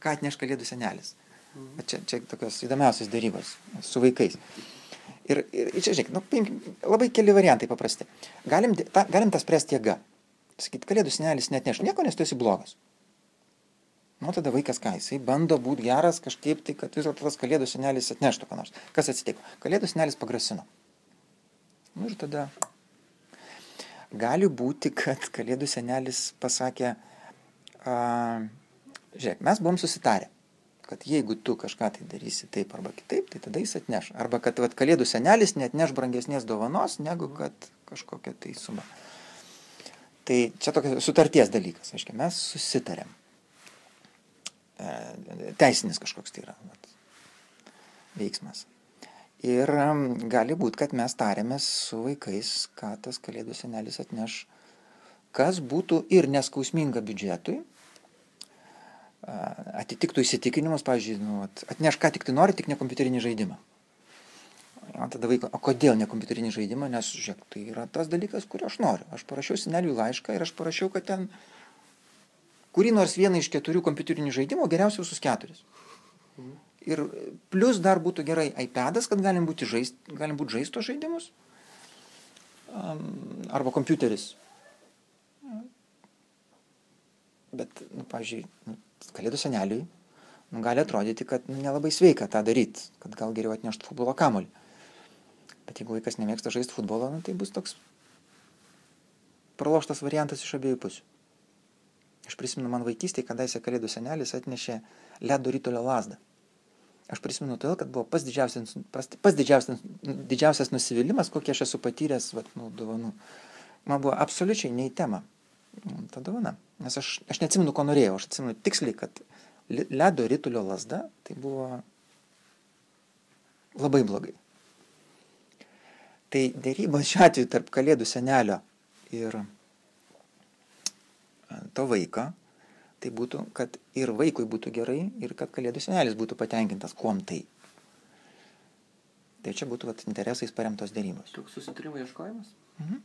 ką atneš kalėdų senelis. Čia tokios įdomiausios dėrybos su vaikais. Ir čia, žiūrėk, labai keli variantai paprasti. Galim tą spręsti jėga. Sakyti, kalėdų senelis neatneš nieko, nes tu esi blogas. Tada vaikas ką, jisai bando būti geras kažkaip tai, kad vis dėlto tas kalėdų senelis atneštų ką nors. Kas atsitiko? Kalėdų senelis pagrasino. Ir tada gali būti, kad kalėdų senelis pasakė, žiūrėk, mes buvom susitarę, kad jeigu tu kažką tai darysi taip arba kitaip, tai tada jis atneš. Arba kad kalėdų senelis neatneš brangesnės dovanos, negu kad kažkokia tai suma. Tai čia tokia sutarties dalykas. Aiškiai, mes susitarėm. Teisinis kažkoks tai yra veiksmas. Ir gali būti, kad mes tarėmės su vaikais, ką tas kalėdų senelis atneš, kas būtų ir neskausminga biudžetui, atitiktų įsitikinimus, pavyzdžiui, atneš ką tik tai nori, tik ne kompiuterinį žaidimą. Tada vaikas, o kodėl ne kompiuterinį žaidimą? Nes, žiūrėk, tai yra tas dalykas, kurį aš noriu. Aš parašiau seneliui laišką ir aš parašiau, kad ten kurį nors vieną iš 4 kompiuterinių žaidimų, geriausiai visus 4. Ir plus dar būtų gerai iPadas, kad galim būti žaisto žaidimus. Arba kompiuteris. Bet, pavyzdžiui, kalėdų seneliui gali atrodyti, kad nelabai sveika tą daryti, kad gal geriau atnešti futbolo kamuolį. Bet jeigu vaikas nemėgsta žaisti futbolo, tai bus toks praloštas variantas iš abiejų pusių. Aš prisimenu, man vaikystėje, kadaise kalėdų senelis atnešė ledo ritulio lazdą. Aš prisimenu todėl, kad buvo pats didžiausias nusivylimas, kokį aš esu patyręs dovanų. Man buvo absoliučiai ne į temą ta dovana. Nes aš neatsimenu, ko norėjau. Aš atsimenu tiksliai, kad ledo ritulio lazda tai buvo labai blogai. Tai dėrybos šiuo atveju tarp kalėdų senelio ir to vaiko, tai būtų, kad ir vaikui būtų gerai, ir kad kalėdų senelis būtų patenkintas, kuom tai. Tai čia būtų interesais paremtos dėrybos. Toks susitarimo ieškojimas? Mhm.